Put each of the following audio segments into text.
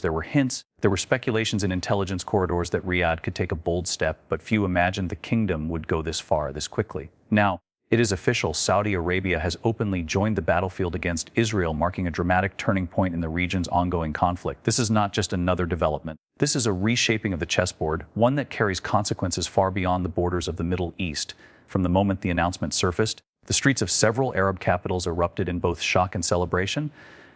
There were hints, there were speculations in intelligence corridors that Riyadh could take a bold step, but few imagined the kingdom would go this far, this quickly. Now, it is official, Saudi Arabia has openly joined the battlefield against Israel, marking a dramatic turning point in the region's ongoing conflict. This is not just another development. This is a reshaping of the chessboard, one that carries consequences far beyond the borders of the Middle East. From the moment the announcement surfaced, the streets of several Arab capitals erupted in both shock and celebration.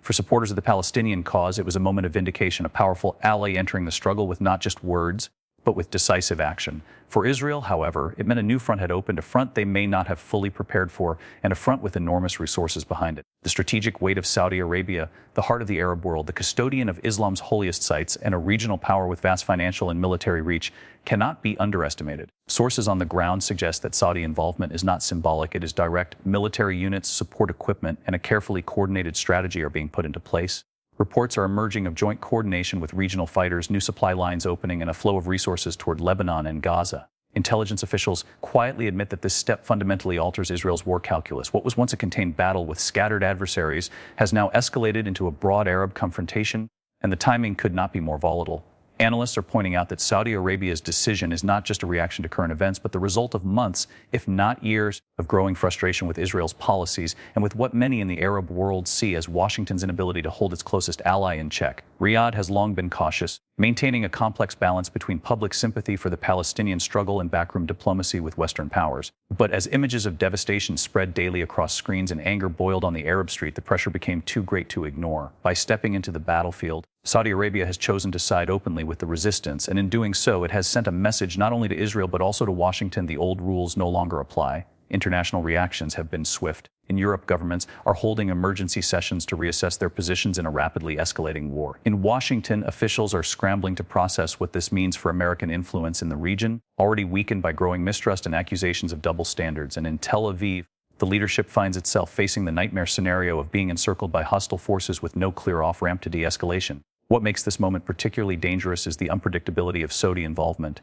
For supporters of the Palestinian cause, it was a moment of vindication, a powerful ally entering the struggle with not just words, but with decisive action. For Israel, however, it meant a new front had opened, a front they may not have fully prepared for, and a front with enormous resources behind it. The strategic weight of Saudi Arabia, the heart of the Arab world, the custodian of Islam's holiest sites, and a regional power with vast financial and military reach, cannot be underestimated. Sources on the ground suggest that Saudi involvement is not symbolic, it is direct. Military units, support equipment, and a carefully coordinated strategy are being put into place. Reports are emerging of joint coordination with regional fighters, new supply lines opening, and a flow of resources toward Lebanon and Gaza. Intelligence officials quietly admit that this step fundamentally alters Israel's war calculus. What was once a contained battle with scattered adversaries has now escalated into a broad Arab confrontation, and the timing could not be more volatile. Analysts are pointing out that Saudi Arabia's decision is not just a reaction to current events, but the result of months, if not years, of growing frustration with Israel's policies and with what many in the Arab world see as Washington's inability to hold its closest ally in check. Riyadh has long been cautious, maintaining a complex balance between public sympathy for the Palestinian struggle and backroom diplomacy with Western powers. But as images of devastation spread daily across screens and anger boiled on the Arab street, the pressure became too great to ignore. By stepping into the battlefield, Saudi Arabia has chosen to side openly with the resistance, and in doing so, it has sent a message not only to Israel but also to Washington: the old rules no longer apply. International reactions have been swift. In Europe, governments are holding emergency sessions to reassess their positions in a rapidly escalating war. In Washington, officials are scrambling to process what this means for American influence in the region, already weakened by growing mistrust and accusations of double standards. And in Tel Aviv, the leadership finds itself facing the nightmare scenario of being encircled by hostile forces with no clear off-ramp to de-escalation. What makes this moment particularly dangerous is the unpredictability of Saudi involvement.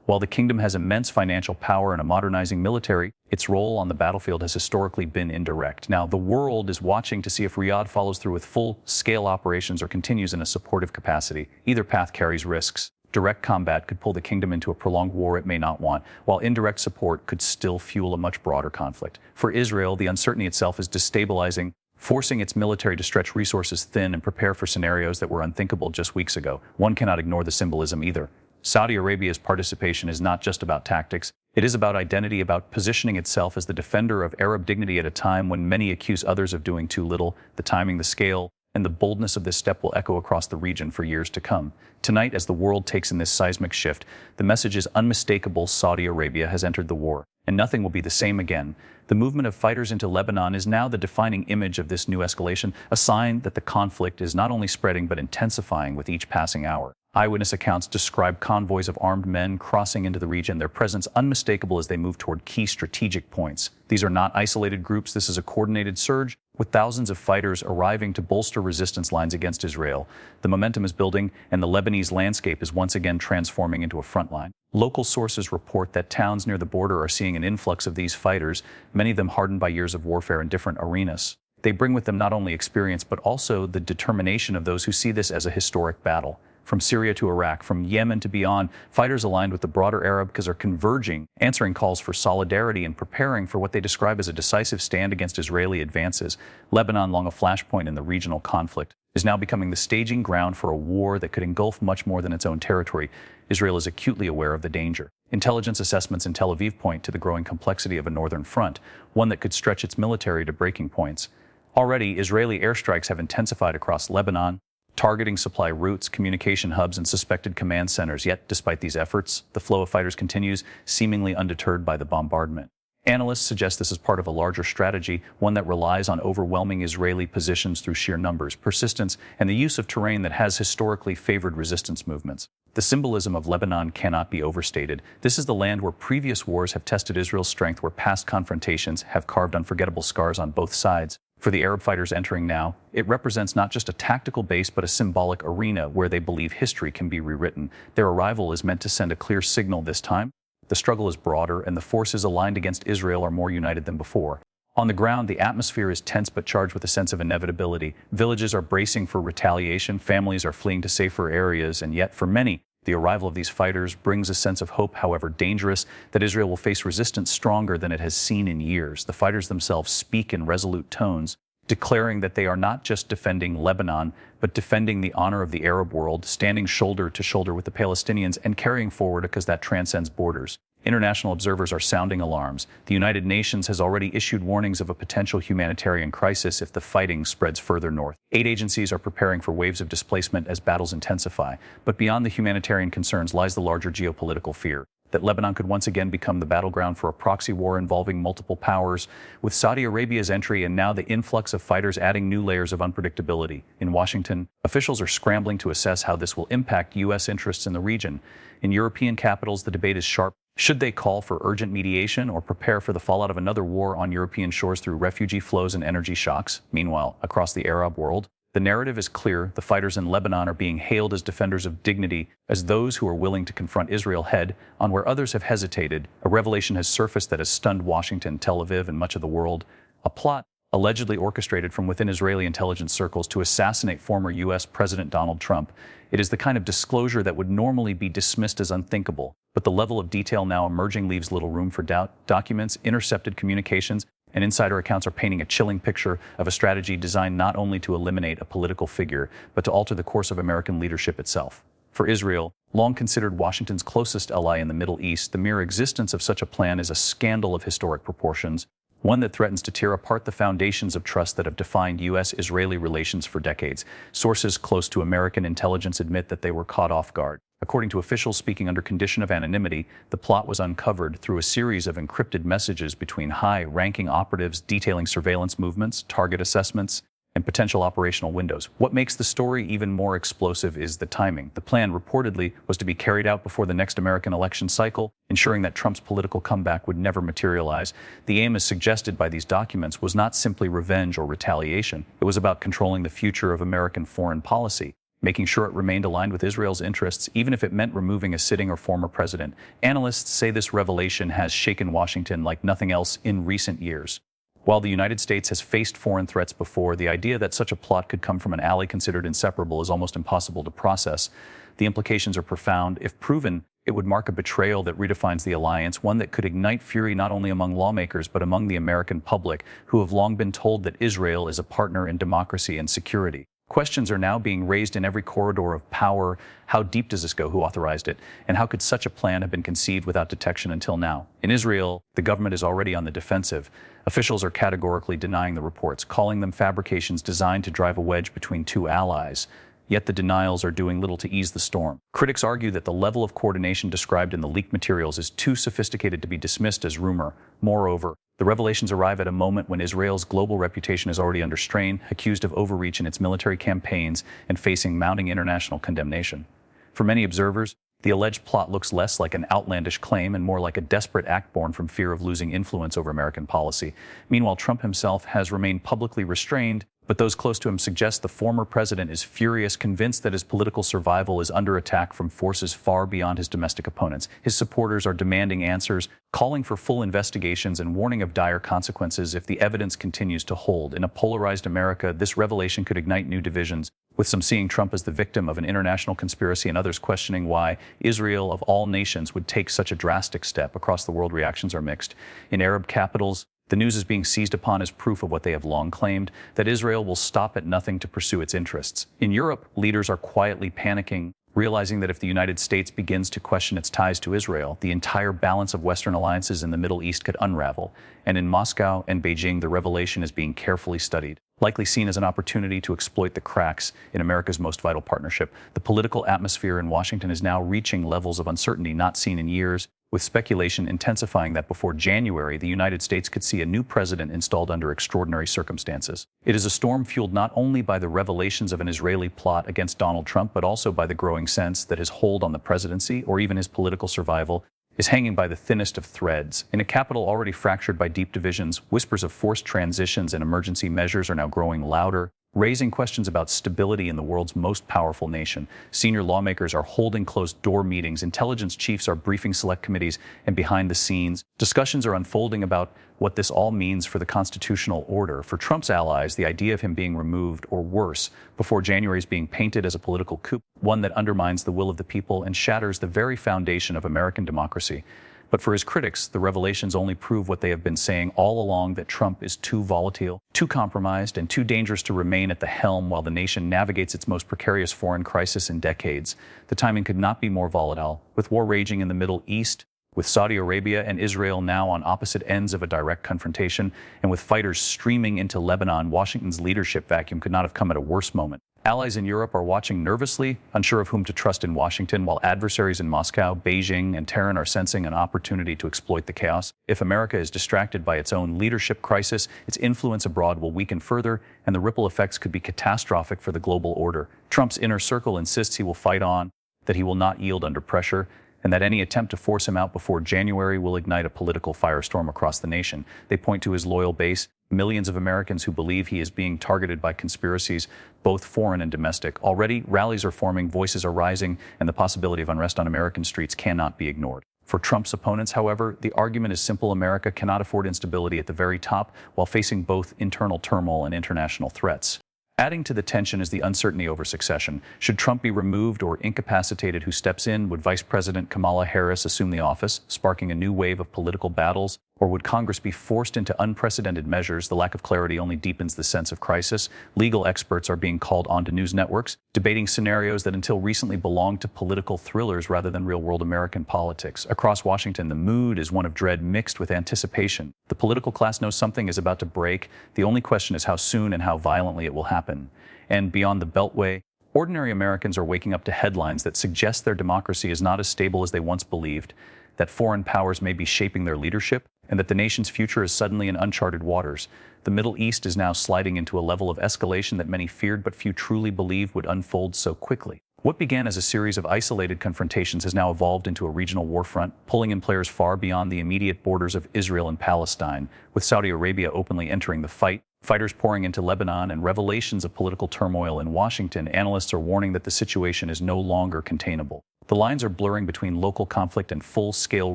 While the kingdom has immense financial power and a modernizing military, its role on the battlefield has historically been indirect. Now, the world is watching to see if Riyadh follows through with full-scale operations or continues in a supportive capacity. Either path carries risks. Direct combat could pull the kingdom into a prolonged war it may not want, while indirect support could still fuel a much broader conflict. For Israel, the uncertainty itself is destabilizing, forcing its military to stretch resources thin and prepare for scenarios that were unthinkable just weeks ago. One cannot ignore the symbolism either. Saudi Arabia's participation is not just about tactics, it is about identity, about positioning itself as the defender of Arab dignity at a time when many accuse others of doing too little. The timing, the scale, and the boldness of this step will echo across the region for years to come. Tonight, as the world takes in this seismic shift, the message is unmistakable: Saudi Arabia has entered the war, and nothing will be the same again. The movement of fighters into Lebanon is now the defining image of this new escalation, a sign that the conflict is not only spreading but intensifying with each passing hour. Eyewitness accounts describe convoys of armed men crossing into the region, their presence unmistakable as they move toward key strategic points. These are not isolated groups, this is a coordinated surge, with thousands of fighters arriving to bolster resistance lines against Israel. The momentum is building, and the Lebanese landscape is once again transforming into a front line. Local sources report that towns near the border are seeing an influx of these fighters, many of them hardened by years of warfare in different arenas. They bring with them not only experience, but also the determination of those who see this as a historic battle. From Syria to Iraq, from Yemen to beyond, fighters aligned with the broader Arab cause are converging, answering calls for solidarity and preparing for what they describe as a decisive stand against Israeli advances. Lebanon, long a flashpoint in the regional conflict, is now becoming the staging ground for a war that could engulf much more than its own territory. Israel is acutely aware of the danger. Intelligence assessments in Tel Aviv point to the growing complexity of a northern front, one that could stretch its military to breaking points. Already, Israeli airstrikes have intensified across Lebanon, targeting supply routes, communication hubs, and suspected command centers. Yet, despite these efforts, the flow of fighters continues, seemingly undeterred by the bombardment. Analysts suggest this is part of a larger strategy, one that relies on overwhelming Israeli positions through sheer numbers, persistence, and the use of terrain that has historically favored resistance movements. The symbolism of Lebanon cannot be overstated. This is the land where previous wars have tested Israel's strength, where past confrontations have carved unforgettable scars on both sides. For the Arab fighters entering now, it represents not just a tactical base but a symbolic arena where they believe history can be rewritten. Their arrival is meant to send a clear signal this time. The struggle is broader and the forces aligned against Israel are more united than before. On the ground, the atmosphere is tense but charged with a sense of inevitability. Villages are bracing for retaliation, families are fleeing to safer areas, and yet for many, the arrival of these fighters brings a sense of hope, however dangerous, that Israel will face resistance stronger than it has seen in years. The fighters themselves speak in resolute tones, declaring that they are not just defending Lebanon, but defending the honor of the Arab world, standing shoulder to shoulder with the Palestinians and carrying forward because that transcends borders. International observers are sounding alarms. The United Nations has already issued warnings of a potential humanitarian crisis if the fighting spreads further north. Aid agencies are preparing for waves of displacement as battles intensify. But beyond the humanitarian concerns lies the larger geopolitical fear that Lebanon could once again become the battleground for a proxy war involving multiple powers, with Saudi Arabia's entry and now the influx of fighters adding new layers of unpredictability. In Washington, officials are scrambling to assess how this will impact U.S. interests in the region. In European capitals, the debate is sharp. Should they call for urgent mediation or prepare for the fallout of another war on European shores through refugee flows and energy shocks? Meanwhile, across the Arab world, the narrative is clear. The fighters in Lebanon are being hailed as defenders of dignity, as those who are willing to confront Israel head-on where others have hesitated. A revelation has surfaced that has stunned Washington, Tel Aviv, and much of the world. A plot allegedly orchestrated from within Israeli intelligence circles to assassinate former U.S. President Donald Trump. It is the kind of disclosure that would normally be dismissed as unthinkable, but the level of detail now emerging leaves little room for doubt. Documents, intercepted communications, and insider accounts are painting a chilling picture of a strategy designed not only to eliminate a political figure, but to alter the course of American leadership itself. For Israel, long considered Washington's closest ally in the Middle East, the mere existence of such a plan is a scandal of historic proportions, one that threatens to tear apart the foundations of trust that have defined U.S.-Israeli relations for decades. Sources close to American intelligence admit that they were caught off guard. According to officials speaking under condition of anonymity, the plot was uncovered through a series of encrypted messages between high-ranking operatives detailing surveillance movements, target assessments, and potential operational windows. What makes the story even more explosive is the timing. The plan reportedly was to be carried out before the next American election cycle, ensuring that Trump's political comeback would never materialize. The aim, as suggested by these documents, was not simply revenge or retaliation. It was about controlling the future of American foreign policy, making sure it remained aligned with Israel's interests, even if it meant removing a sitting or former president. Analysts say this revelation has shaken Washington like nothing else in recent years. While the United States has faced foreign threats before, the idea that such a plot could come from an ally considered inseparable is almost impossible to process. The implications are profound. If proven, it would mark a betrayal that redefines the alliance, one that could ignite fury not only among lawmakers but among the American public, who have long been told that Israel is a partner in democracy and security. Questions are now being raised in every corridor of power. How deep does this go? Who authorized it? And how could such a plan have been conceived without detection until now? In Israel, the government is already on the defensive. Officials are categorically denying the reports, calling them fabrications designed to drive a wedge between two allies. Yet the denials are doing little to ease the storm. Critics argue that the level of coordination described in the leaked materials is too sophisticated to be dismissed as rumor. Moreover, the revelations arrive at a moment when Israel's global reputation is already under strain, accused of overreach in its military campaigns and facing mounting international condemnation. For many observers, the alleged plot looks less like an outlandish claim and more like a desperate act born from fear of losing influence over American policy. Meanwhile, Trump himself has remained publicly restrained, but those close to him suggest the former president is furious, convinced that his political survival is under attack from forces far beyond his domestic opponents. His supporters are demanding answers, calling for full investigations and warning of dire consequences if the evidence continues to hold. In a polarized America, this revelation could ignite new divisions, with some seeing Trump as the victim of an international conspiracy and others questioning why Israel, of all nations, would take such a drastic step. Across the world, reactions are mixed. In Arab capitals, the news is being seized upon as proof of what they have long claimed, that Israel will stop at nothing to pursue its interests. In Europe, leaders are quietly panicking, realizing that if the United States begins to question its ties to Israel, the entire balance of Western alliances in the Middle East could unravel. And in Moscow and Beijing, the revelation is being carefully studied, likely seen as an opportunity to exploit the cracks in America's most vital partnership. The political atmosphere in Washington is now reaching levels of uncertainty not seen in years, with speculation intensifying that before January, the United States could see a new president installed under extraordinary circumstances. It is a storm fueled not only by the revelations of an Israeli plot against Donald Trump, but also by the growing sense that his hold on the presidency, or even his political survival, is hanging by the thinnest of threads. In a capital already fractured by deep divisions, whispers of forced transitions and emergency measures are now growing louder. raising questions about stability in the world's most powerful nation. Senior lawmakers are holding closed-door meetings, intelligence chiefs are briefing select committees, and behind the scenes, discussions are unfolding about what this all means for the constitutional order. For Trump's allies, the idea of him being removed, or worse, before January is being painted as a political coup, one that undermines the will of the people and shatters the very foundation of American democracy. But for his critics, the revelations only prove what they have been saying all along, that Trump is too volatile, too compromised, and too dangerous to remain at the helm while the nation navigates its most precarious foreign crisis in decades. The timing could not be more volatile. With war raging in the Middle East, with Saudi Arabia and Israel now on opposite ends of a direct confrontation, and with fighters streaming into Lebanon, Washington's leadership vacuum could not have come at a worse moment. Allies in Europe are watching nervously, unsure of whom to trust in Washington, while adversaries in Moscow, Beijing, and Tehran are sensing an opportunity to exploit the chaos. If America is distracted by its own leadership crisis, its influence abroad will weaken further, and the ripple effects could be catastrophic for the global order. Trump's inner circle insists he will fight on, that he will not yield under pressure, and that any attempt to force him out before January will ignite a political firestorm across the nation. They point to his loyal base, millions of Americans who believe he is being targeted by conspiracies, both foreign and domestic. Already, rallies are forming, voices are rising, and the possibility of unrest on American streets cannot be ignored. For Trump's opponents, however, the argument is simple: America cannot afford instability at the very top while facing both internal turmoil and international threats. Adding to the tension is the uncertainty over succession. Should Trump be removed or incapacitated, who steps in? Would Vice President Kamala Harris assume the office, sparking a new wave of political battles? Or would Congress be forced into unprecedented measures? The lack of clarity only deepens the sense of crisis. Legal experts are being called onto news networks, debating scenarios that until recently belonged to political thrillers rather than real-world American politics. Across Washington, the mood is one of dread mixed with anticipation. The political class knows something is about to break. The only question is how soon and how violently it will happen. And beyond the Beltway, ordinary Americans are waking up to headlines that suggest their democracy is not as stable as they once believed, that foreign powers may be shaping their leadership, and that the nation's future is suddenly in uncharted waters. The Middle East is now sliding into a level of escalation that many feared but few truly believed would unfold so quickly. What began as a series of isolated confrontations has now evolved into a regional warfront, pulling in players far beyond the immediate borders of Israel and Palestine, with Saudi Arabia openly entering the fight, fighters pouring into Lebanon, and revelations of political turmoil in Washington. Analysts are warning that the situation is no longer containable. The lines are blurring between local conflict and full-scale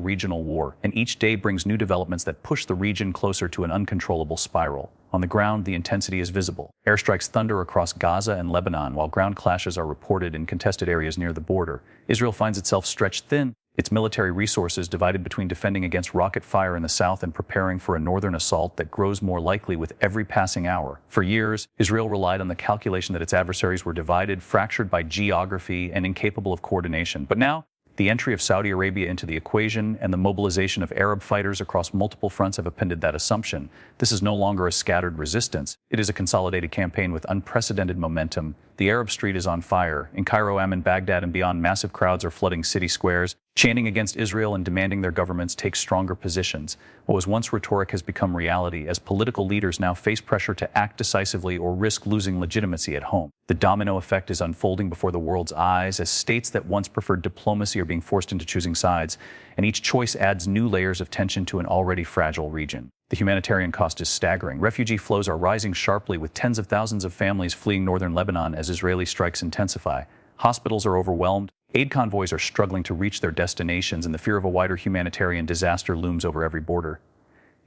regional war, and each day brings new developments that push the region closer to an uncontrollable spiral. On the ground, the intensity is visible. Airstrikes thunder across Gaza and Lebanon, while ground clashes are reported in contested areas near the border. Israel finds itself stretched thin, its military resources divided between defending against rocket fire in the south and preparing for a northern assault that grows more likely with every passing hour. For years, Israel relied on the calculation that its adversaries were divided, fractured by geography, and incapable of coordination. But now, the entry of Saudi Arabia into the equation and the mobilization of Arab fighters across multiple fronts have upended that assumption. This is no longer a scattered resistance. It is a consolidated campaign with unprecedented momentum. The Arab street is on fire. In Cairo, Amman, Baghdad, and beyond, massive crowds are flooding city squares, chanting against Israel and demanding their governments take stronger positions. What was once rhetoric has become reality, as political leaders now face pressure to act decisively or risk losing legitimacy at home. The domino effect is unfolding before the world's eyes, as states that once preferred diplomacy are being forced into choosing sides, and each choice adds new layers of tension to an already fragile region. The humanitarian cost is staggering. Refugee flows are rising sharply, with tens of thousands of families fleeing northern Lebanon as Israeli strikes intensify. Hospitals are overwhelmed. Aid convoys are struggling to reach their destinations, and the fear of a wider humanitarian disaster looms over every border.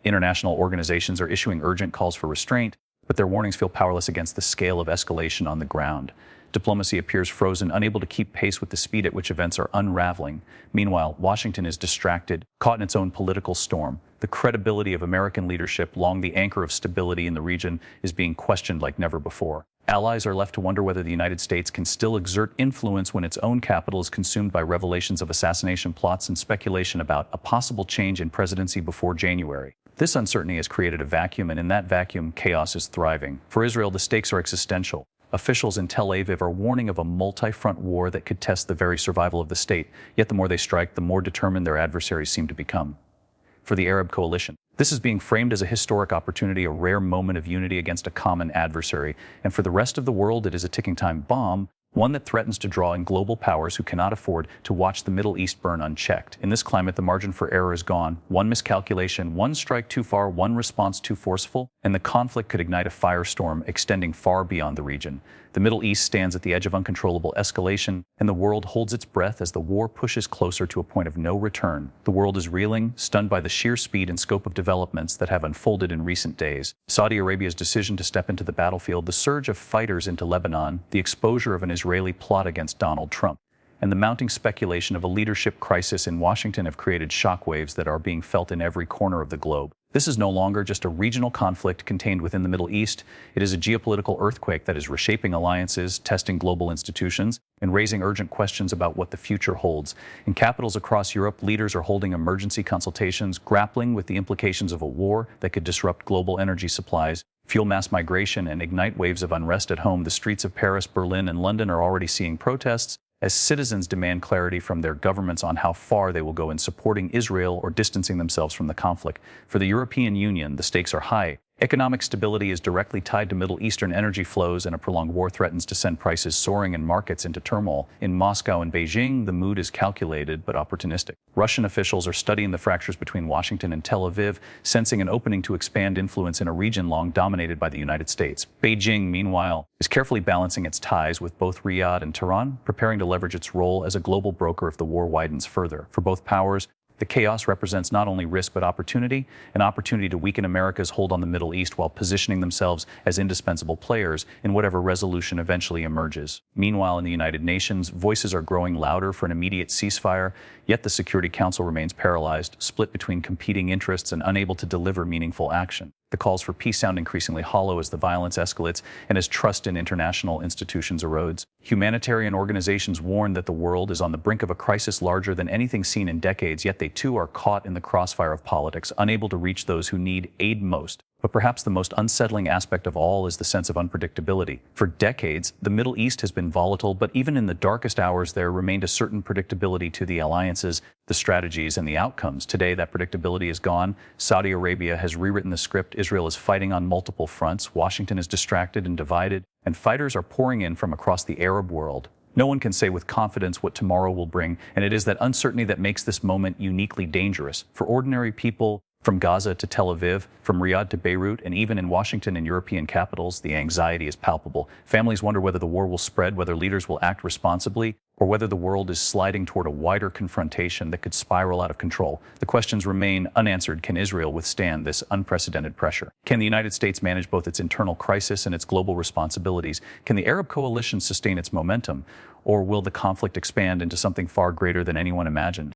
International organizations are issuing urgent calls for restraint, but their warnings feel powerless against the scale of escalation on the ground. Diplomacy appears frozen, unable to keep pace with the speed at which events are unraveling. Meanwhile, Washington is distracted, caught in its own political storm. The credibility of American leadership, long the anchor of stability in the region, is being questioned like never before. Allies are left to wonder whether the United States can still exert influence when its own capital is consumed by revelations of assassination plots and speculation about a possible change in presidency before January. This uncertainty has created a vacuum, and in that vacuum, chaos is thriving. For Israel, the stakes are existential. Officials in Tel Aviv are warning of a multi-front war that could test the very survival of the state. Yet the more they strike, the more determined their adversaries seem to become. For the Arab coalition, this is being framed as a historic opportunity, a rare moment of unity against a common adversary. And for the rest of the world, it is a ticking time bomb, one that threatens to draw in global powers who cannot afford to watch the Middle East burn unchecked. In this climate, the margin for error is gone. One miscalculation, one strike too far, one response too forceful, and the conflict could ignite a firestorm extending far beyond the region. The Middle East stands at the edge of uncontrollable escalation, and the world holds its breath as the war pushes closer to a point of no return. The world is reeling, stunned by the sheer speed and scope of developments that have unfolded in recent days. Saudi Arabia's decision to step into the battlefield, the surge of fighters into Lebanon, the exposure of an Israeli plot against Donald Trump, and the mounting speculation of a leadership crisis in Washington have created shockwaves that are being felt in every corner of the globe. This is no longer just a regional conflict contained within the Middle East. It is a geopolitical earthquake that is reshaping alliances, testing global institutions, and raising urgent questions about what the future holds. In capitals across Europe, leaders are holding emergency consultations, grappling with the implications of a war that could disrupt global energy supplies, fuel mass migration, and ignite waves of unrest at home. The streets of Paris, Berlin, and London are already seeing protests as citizens demand clarity from their governments on how far they will go in supporting Israel or distancing themselves from the conflict. For the European Union, the stakes are high. Economic stability is directly tied to Middle Eastern energy flows, and a prolonged war threatens to send prices soaring and markets into turmoil. In Moscow and Beijing, the mood is calculated but opportunistic. Russian officials are studying the fractures between Washington and Tel Aviv, sensing an opening to expand influence in a region long dominated by the United States. Beijing, meanwhile, is carefully balancing its ties with both Riyadh and Tehran, preparing to leverage its role as a global broker if the war widens further. For both powers, the chaos represents not only risk but opportunity, an opportunity to weaken America's hold on the Middle East while positioning themselves as indispensable players in whatever resolution eventually emerges. Meanwhile, in the United Nations, voices are growing louder for an immediate ceasefire, yet the Security Council remains paralyzed, split between competing interests and unable to deliver meaningful action. The calls for peace sound increasingly hollow as the violence escalates and as trust in international institutions erodes. Humanitarian organizations warn that the world is on the brink of a crisis larger than anything seen in decades, yet they too are caught in the crossfire of politics, unable to reach those who need aid most. But perhaps the most unsettling aspect of all is the sense of unpredictability. For decades, the Middle East has been volatile, but even in the darkest hours, there remained a certain predictability to the alliances, the strategies, and the outcomes. Today, that predictability is gone. Saudi Arabia has rewritten the script. Israel is fighting on multiple fronts. Washington is distracted and divided, and fighters are pouring in from across the Arab world. No one can say with confidence what tomorrow will bring, and it is that uncertainty that makes this moment uniquely dangerous. For ordinary people, from Gaza to Tel Aviv, from Riyadh to Beirut, and even in Washington and European capitals, the anxiety is palpable. Families wonder whether the war will spread, whether leaders will act responsibly, or whether the world is sliding toward a wider confrontation that could spiral out of control. The questions remain unanswered. Can Israel withstand this unprecedented pressure? Can the United States manage both its internal crisis and its global responsibilities? Can the Arab coalition sustain its momentum? Or will the conflict expand into something far greater than anyone imagined?